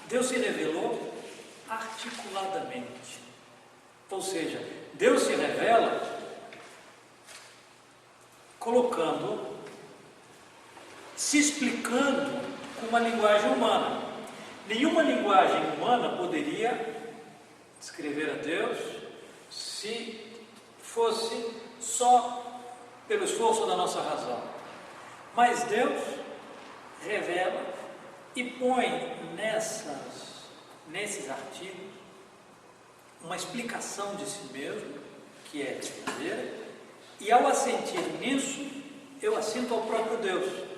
Deus se revelou articuladamente. Ou seja, Deus se revela se explicando com uma linguagem humana. Nenhuma linguagem humana poderia descrever a Deus se fosse só pelo esforço da nossa razão. Mas Deus revela e põe nesses artigos uma explicação de si mesmo, que é verdadeira, e ao assentir nisso, eu assento ao próprio Deus.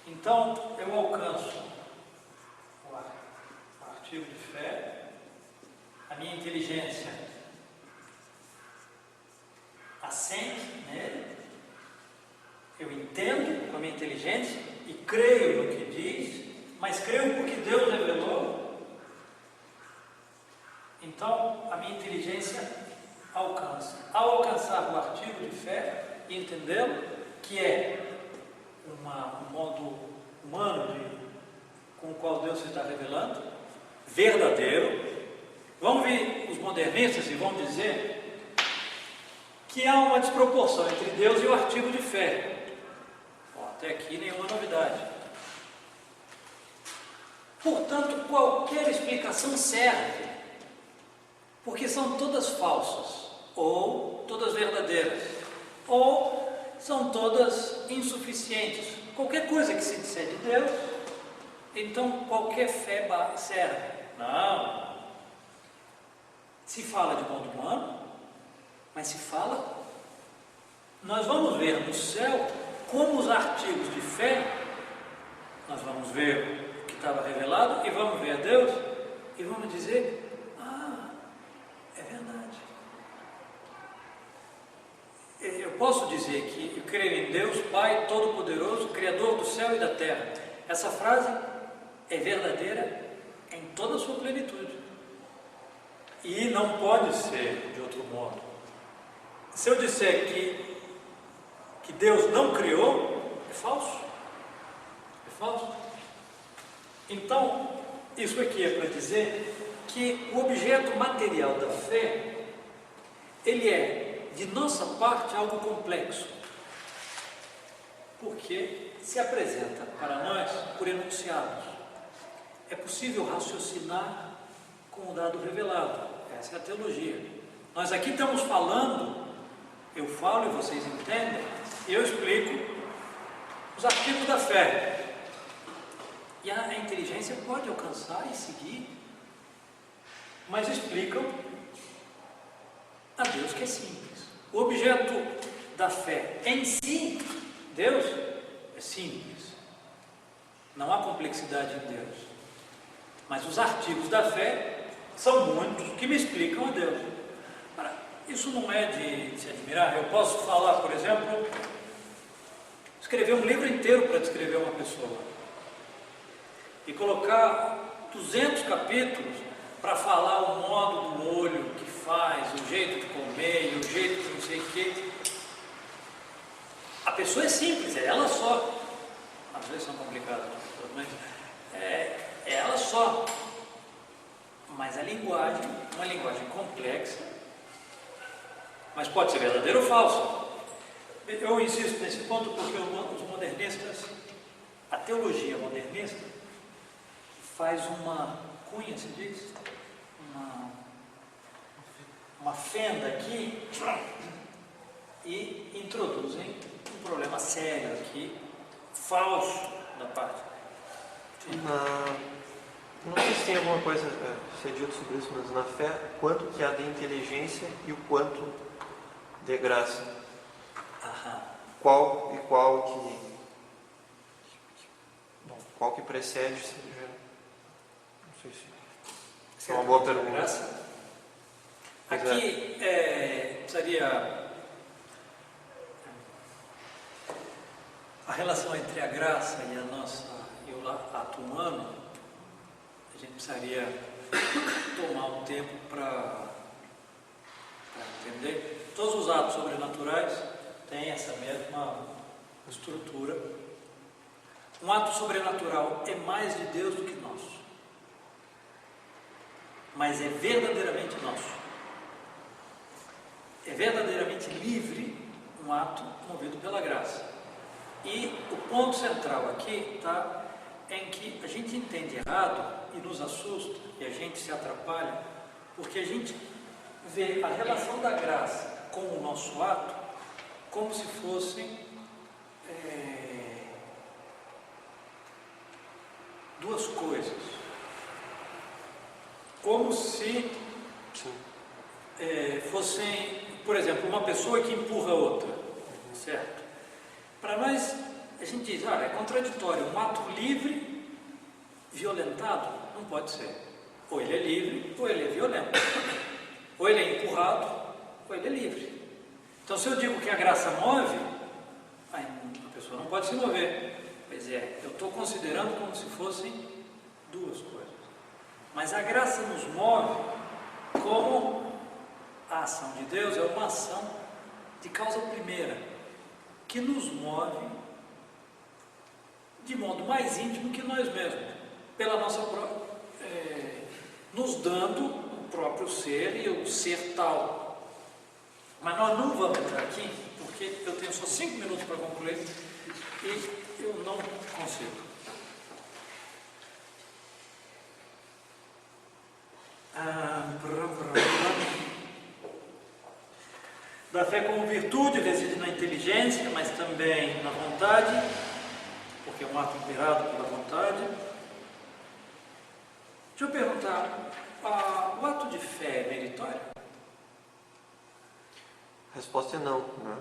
Então, eu alcanço o artigo de fé, a minha inteligência assente nele, eu entendo com a minha inteligência e creio no que diz, mas creio porque Deus revelou. Então, a minha inteligência alcança. Ao alcançar o artigo de fé e entendê-lo, que é um modo humano com o qual Deus se está revelando, verdadeiro. Vão vir os modernistas e vão dizer que há uma desproporção entre Deus e o artigo de fé. Bom, até aqui nenhuma novidade. Portanto, qualquer explicação serve, porque são todas falsas, ou todas verdadeiras, ou são todas insuficientes. Qualquer coisa que se disser de Deus, então qualquer fé serve. Não. Se fala de modo humano, mas se fala. Nós vamos ver no céu como os artigos de fé, nós vamos ver o que estava revelado e vamos ver a Deus e vamos dizer: ah, é verdade. Eu posso dizer que eu creio em Deus, Pai Todo-Poderoso, Criador do céu e da terra. Essa frase é verdadeira em toda a sua plenitude. E não pode ser de outro modo. Se eu disser que Deus não criou, é falso. É falso. Então, isso aqui é para dizer que o objeto material da fé, ele é, de nossa parte, algo complexo. Porque se apresenta para nós por enunciados. É possível raciocinar com o dado revelado. Essa é a teologia. Nós aqui estamos falando, eu falo e vocês entendem, e eu explico os artigos da fé. E a inteligência pode alcançar e seguir, mas explicam a Deus que é simples. O objeto da fé em si, Deus, é simples. Não há complexidade em Deus. Mas os artigos da fé são muitos que me explicam a Deus. Ora, isso não é de se admirar. Eu posso falar, por exemplo, escrever um livro inteiro para descrever uma pessoa e colocar 200 capítulos para falar o modo do olho, o que faz, o jeito de comer, o jeito de não sei o quê. A pessoa é simples, é ela só. Às vezes são complicadas, mas é ela só. Mas a linguagem, uma linguagem complexa, mas pode ser verdadeira ou falsa. Eu insisto nesse ponto porque os modernistas, a teologia modernista, faz uma cunha, se diz, uma fenda aqui e introduzem um problema sério aqui, falso da parte. Não sei se tem alguma coisa a ser dito sobre isso, mas na fé, quanto que há de inteligência e o quanto de graça? Qual que precede, seja, não sei se é uma boa pergunta. Graça? Aqui seria a relação entre a graça e e o ato humano. A gente precisaria tomar um tempo para entender. Todos os atos sobrenaturais têm essa mesma estrutura. Um ato sobrenatural é mais de Deus do que nosso, mas é verdadeiramente nosso. É verdadeiramente livre um ato movido pela graça. E o ponto central aqui está em que a gente entende errado e nos assusta, e a gente se atrapalha, porque a gente vê a relação da graça com o nosso ato como se fossem duas coisas. Como se fossem, por exemplo, uma pessoa que empurra outra, certo? Para nós, a gente diz, olha, é contraditório, um ato livre, violentado, não pode ser. Ou ele é livre, ou ele é violento. Ou ele é empurrado, ou ele é livre. Então, se eu digo que a graça move, a pessoa não pode se mover. Pois é, eu estou considerando como se fossem duas coisas. Mas a graça nos move como a ação de Deus é uma ação de causa primeira, que nos move de modo mais íntimo que nós mesmos, pela nossa própria, nos dando o próprio ser e o ser tal. Mas nós não vamos entrar aqui, porque eu tenho só 5 minutos para concluir e eu não consigo. Da fé como virtude reside na inteligência, mas também na vontade, porque é um ato imperado pela vontade. Deixa eu perguntar, o ato de fé é meritório? A resposta é não, né?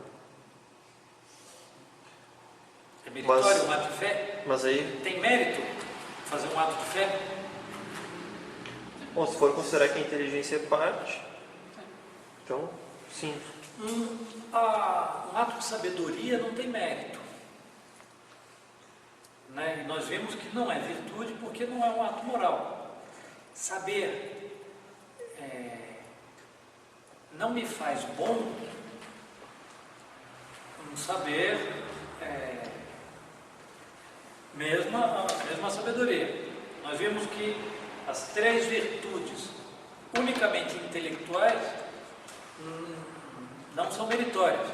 É meritório um ato de fé? Mas aí... Tem mérito fazer um ato de fé? Bom, se for considerar que a inteligência é parte, então, sim. Um ato de sabedoria não tem mérito. Né? E nós vimos que não é virtude porque não é um ato moral. Saber não me faz bom, um saber mesmo a sabedoria. Nós vimos que as 3 virtudes unicamente intelectuais não são meritórias,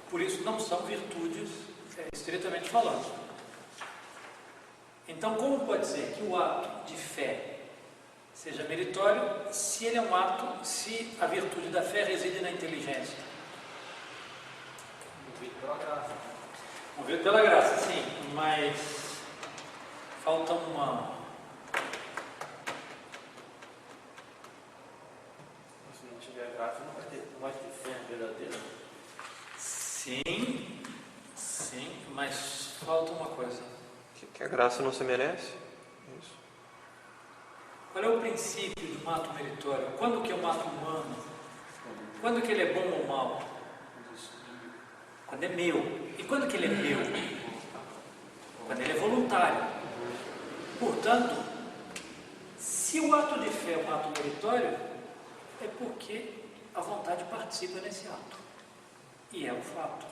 por isso não são virtudes estritamente falando. Então, como pode ser que o ato de fé seja meritório se ele é um ato, se a virtude da fé reside na inteligência? Movido pela graça. Movido pela graça, sim, mas falta uma... Se não tiver graça, não vai ter fé verdadeira. Sim, mas falta uma coisa. Que a graça não se merece? Isso. Qual é o princípio de um ato meritório? Quando que é um ato humano? Quando que ele é bom ou mau? Quando é meu. E quando que ele é meu? Quando ele é voluntário. Portanto, se o ato de fé é um ato meritório, é porque a vontade participa nesse ato. E é um fato.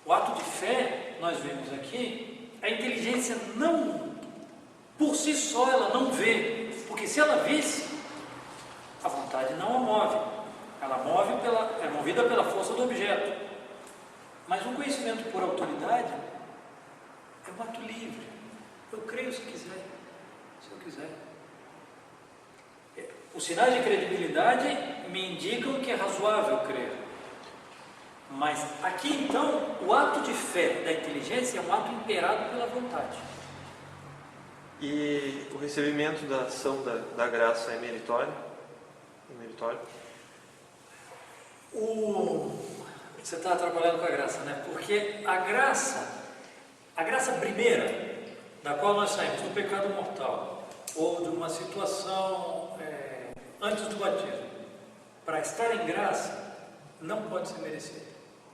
O ato de fé, nós vemos aqui, a inteligência não, por si só, ela não vê. Porque se ela visse, a vontade não a move. Ela é movida pela força do objeto. Mas o conhecimento por autoridade é um ato livre. Eu creio se quiser, se eu quiser. Os sinais de credibilidade me indicam que é razoável crer. Mas aqui então, o ato de fé da inteligência é um ato imperado pela vontade. E o recebimento da ação da graça é meritório? É meritório? Você está trabalhando com a graça, né? Porque a graça primeira, da qual nós saímos do pecado mortal, ou de uma situação antes do batismo, para estar em graça, não pode ser merecido.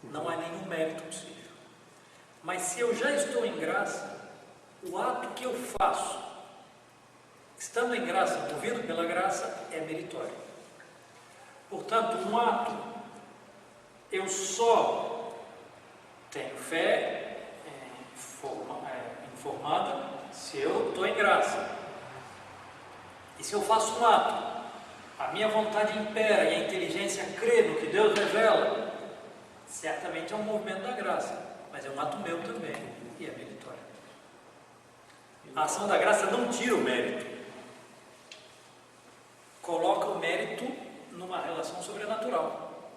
Não há nenhum mérito possível. Mas se eu já estou em graça, o ato que eu faço, estando em graça, movido pela graça, é meritório. Portanto, um ato, eu só tenho fé informada se eu estou em graça. E se eu faço um ato, a minha vontade impera e a inteligência crê no que Deus revela, certamente é um movimento da graça, mas é um ato meu também, e é meritório. A ação da graça não tira o mérito, coloca o mérito numa relação sobrenatural.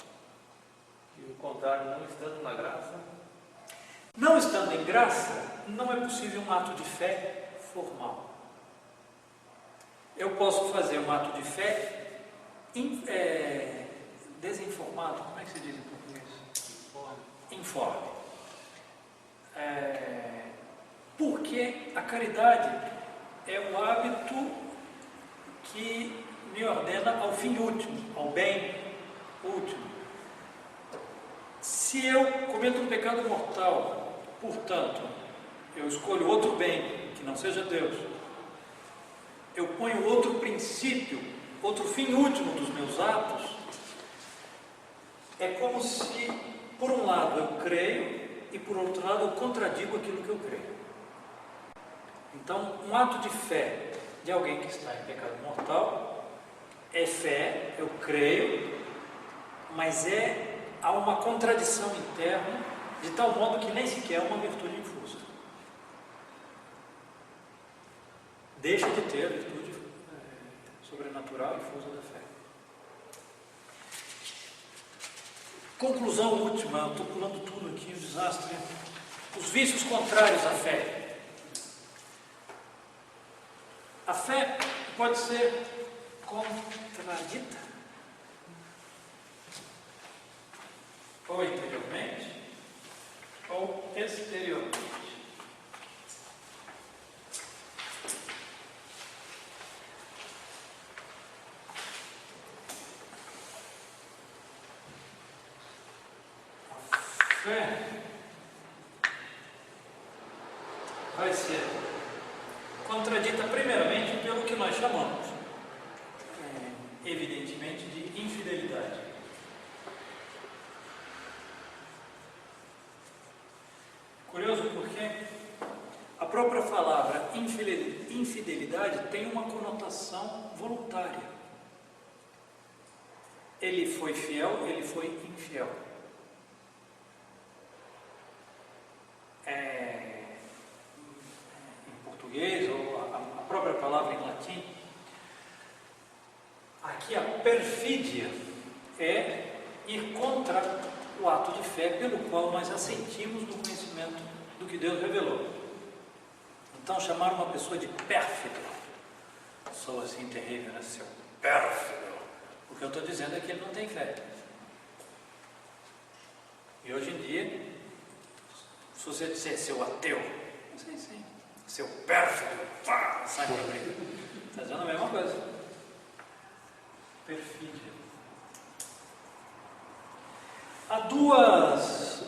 E o contrário, não estando na graça? Não estando em graça, não é possível um ato de fé formal. Eu posso fazer um ato de fé desinformado, como é que se diz em português? Informe. Porque a caridade é o hábito que me ordena ao fim último, ao bem último. Se eu cometo um pecado mortal, portanto, eu escolho outro bem, que não seja Deus, eu ponho outro princípio, outro fim último dos meus atos, é como se, por um lado, eu creio e, por outro lado, eu contradigo aquilo que eu creio. Então, um ato de fé de alguém que está em pecado mortal é fé, eu creio, mas é há uma contradição interna, de tal modo que nem sequer é uma virtude infusa. Deixa de ter a virtude sobrenatural infusa da fé. Conclusão última, eu estou pulando tudo aqui, um desastre. Os vícios contrários à fé. A fé pode ser contradita, ou interiormente, ou exteriormente. A fé vai ser contradita primeiramente pelo que nós chamamos, evidentemente, de infidelidade. Curioso porque a própria palavra infidelidade tem uma conotação voluntária. Ele foi fiel, ele foi infiel. Em português, ou a própria palavra em latim, aqui a perfídia é ir contra o ato de fé pelo qual nós assentimos no conhecimento do que Deus revelou. Então, chamar uma pessoa de pérfido, sou assim terrível, né? Seu pérfido. O que eu estou dizendo é que ele não tem fé. E hoje em dia, se você disser seu ateu, não sei sim, seu pérfido, pá, sai para briga. Está dizendo a mesma coisa. Perfídia. Há dois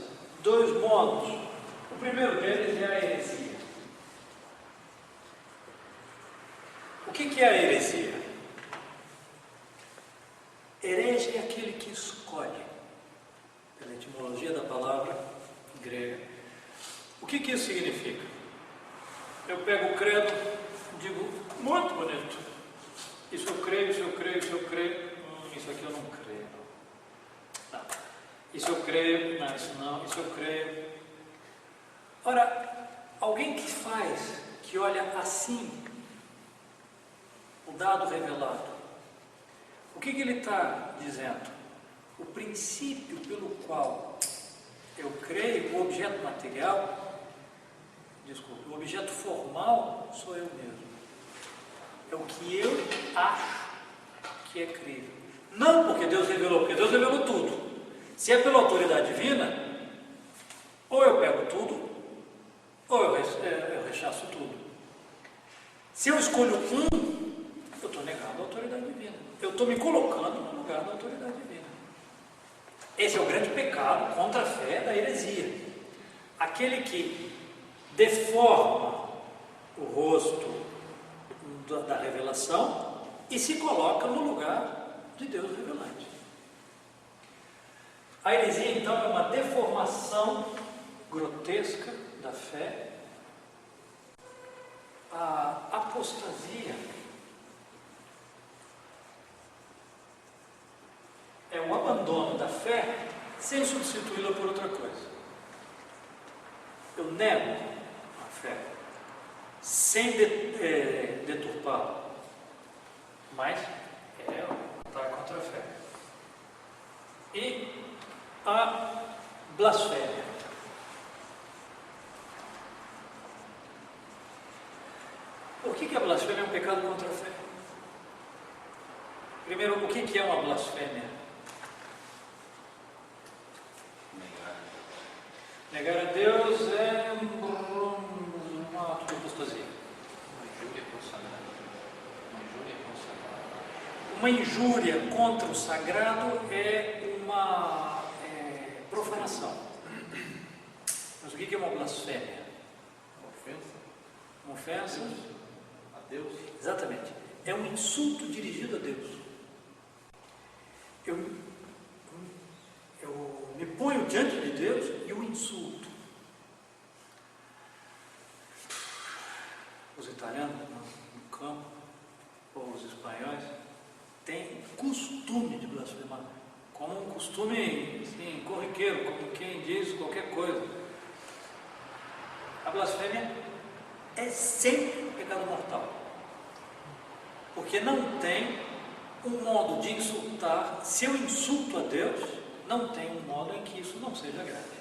modos. O primeiro deles é a heresia. O que é a heresia? Herege é aquele que escolhe, pela etimologia da palavra grega. O que isso significa? Eu pego o credo e digo, muito bonito. Isso eu creio, isso eu creio, isso eu creio. Isso aqui eu não creio. Não. Isso eu creio, não, isso não, isso eu creio. Ora, alguém que olha assim o dado revelado, o que ele está dizendo? O princípio pelo qual eu creio, o objeto material, o objeto formal sou eu mesmo. É o que eu acho que é crível. Não porque Deus revelou, porque Deus revelou tudo. Se é pela autoridade divina, ou eu pego tudo, ou eu rechaço tudo. Se eu escolho eu estou negando a autoridade divina. Eu estou me colocando no lugar da autoridade divina. Esse é o grande pecado contra a fé da heresia. Aquele que deforma o rosto da revelação e se coloca no lugar de Deus revelante. A heresia, então, é uma deformação grotesca da fé. A apostasia é o abandono da fé sem substituí-la por outra coisa. Eu nego a fé sem deturpá-la, mas é lutar contra a fé. E a blasfêmia. Por que a blasfêmia é um pecado contra a fé? Primeiro, o que é uma blasfêmia? Negar a Deus é uma ato de apostasia. Uma injúria contra o sagrado é uma profanação. Mas o que é uma blasfêmia? Uma ofensa. Uma ofensa? A Deus. Exatamente. É um insulto dirigido a Deus. Eu me ponho diante de Deus e o insulto. Os italianos no campo, ou os espanhóis, têm costume de blasfemar como um costume assim, corriqueiro, como quem diz qualquer coisa. A blasfêmia é sempre um pecado mortal, porque não tem um modo de insultar. Se eu insulto a Deus, não tem um modo em que isso não seja grave.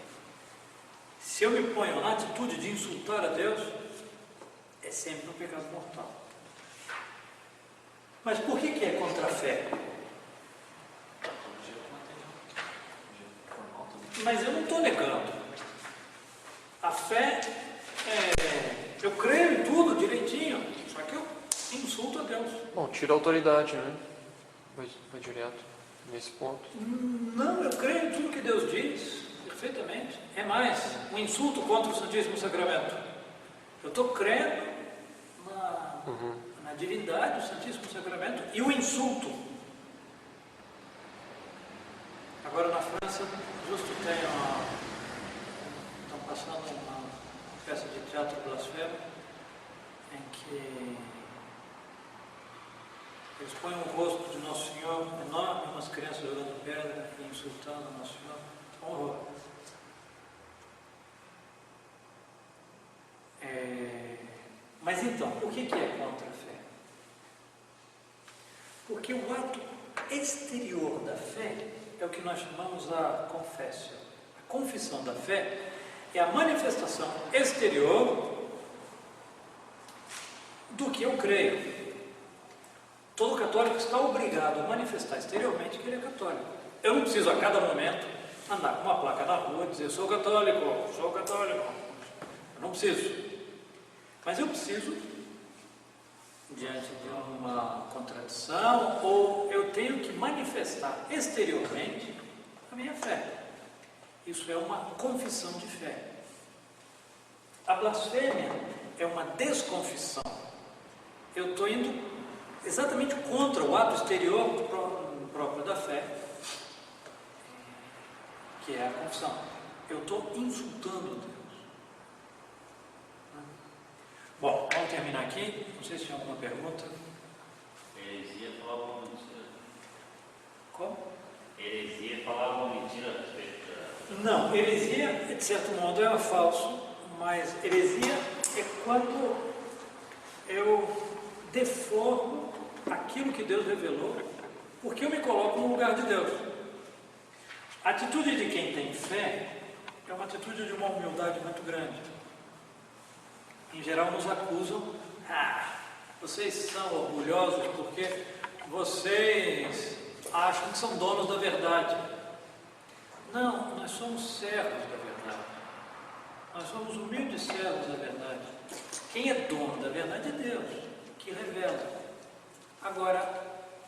Se eu me ponho na atitude de insultar a Deus, é sempre um pecado mortal. Mas por que é contra a fé? Mas eu não estou negando. A fé, eu creio em tudo direitinho, só que eu insulto a Deus. Bom, tira a autoridade, né? Vai direto nesse ponto. Não, eu creio em tudo que Deus diz, perfeitamente. É mais, um insulto contra o Santíssimo Sacramento. Eu estou crendo na divindade do Santíssimo Sacramento e o insulto. Agora na França, justo tem estão passando uma peça de teatro blasfemo em que eles põem o rosto de Nosso Senhor enorme, umas crianças jogando pedra e insultando Nosso Senhor. Um horror. Mas então, por que é contra a fé? Porque o ato exterior da fé é o que nós chamamos a confessão. A confissão da fé é a manifestação exterior do que eu creio. Todo católico está obrigado a manifestar exteriormente que ele é católico. Eu não preciso a cada momento andar com uma placa na rua e dizer sou católico. Eu não preciso. Mas eu preciso, diante de uma contradição, ou eu tenho que manifestar exteriormente a minha fé. Isso é uma confissão de fé. A blasfêmia é uma desconfissão. Eu estou indo exatamente contra o ato exterior próprio da fé, que é a confissão. Eu estou insultando Deus. Bom, vamos terminar aqui. Não sei se tem alguma pergunta. Heresia falava uma mentira. Como? Heresia falava uma mentira a respeito da... Não, heresia, de certo modo, é falso, mas heresia é quando eu deformo aquilo que Deus revelou, porque eu me coloco no lugar de Deus. A atitude de quem tem fé é uma atitude de uma humildade muito grande. Em geral nos acusam, vocês são orgulhosos porque vocês acham que são donos da verdade. Não, nós somos servos da verdade. Nós somos humildes servos da verdade. Quem é dono da verdade é Deus, que revela. Agora,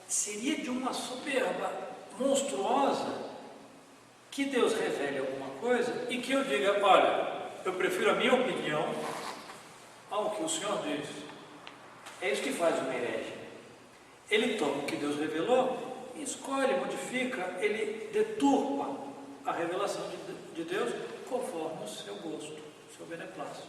seria de uma soberba monstruosa que Deus revele alguma coisa e que eu diga, olha, eu prefiro a minha opinião ao que o Senhor diz. É isso que faz o herege. Ele toma o que Deus revelou, escolhe, modifica, ele deturpa a revelação de Deus conforme o seu gosto, o seu beneplácito.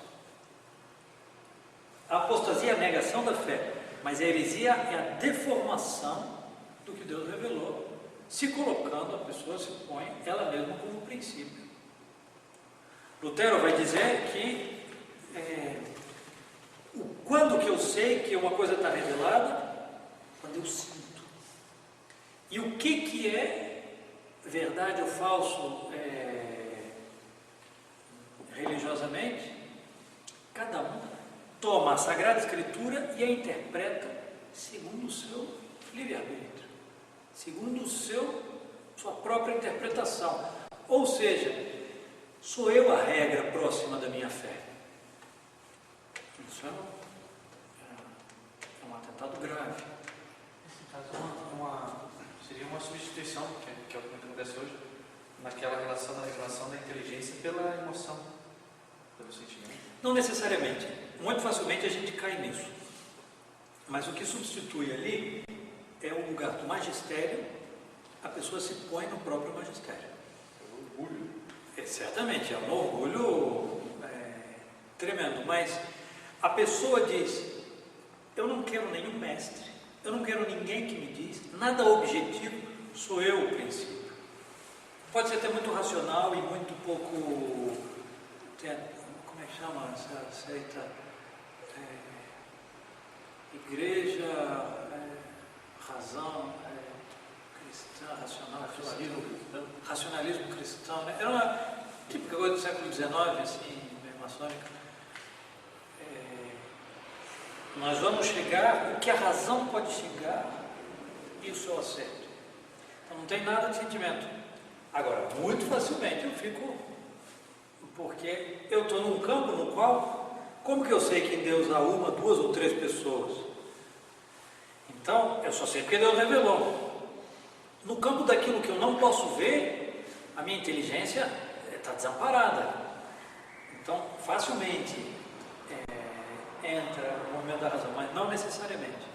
A apostasia é a negação da fé, mas a heresia é a deformação do que Deus revelou, se colocando, a pessoa se põe ela mesma como princípio. Lutero vai dizer que quando que eu sei que uma coisa está revelada? Quando eu sinto. E o que é verdade ou falso religiosamente? Cada um toma a Sagrada Escritura e a interpreta segundo o seu livre-arbítrio, segundo sua própria interpretação. Ou seja, sou eu a regra próxima da minha fé. Isso é um atentado grave. Nesse caso, seria uma substituição, que é o que acontece hoje, naquela relação da revelação da inteligência pela emoção, pelo sentimento. Não necessariamente. Muito facilmente a gente cai nisso. Mas o que substitui ali é o lugar do magistério, a pessoa se põe no próprio magistério. É um orgulho. Certamente, é um orgulho tremendo, mas a pessoa diz, eu não quero nenhum mestre, eu não quero ninguém que me diz, nada objetivo, sou eu o princípio. Pode ser até muito racional e muito pouco, como é que chama essa seita? Igreja, razão, cristã, racional, racionalismo cristão, né? Era uma típica coisa do século XIX, assim, meio maçônica. Nós vamos chegar, o que a razão pode chegar, isso eu aceito. Então não tem nada de sentimento. Agora, muito facilmente eu fico, porque eu estou num campo no qual, como que eu sei que em Deus há uma, duas ou três pessoas? Então, eu só sei porque Deus revelou. No campo daquilo que eu não posso ver, a minha inteligência está desamparada. Então, facilmente entra o momento da razão, mas não necessariamente.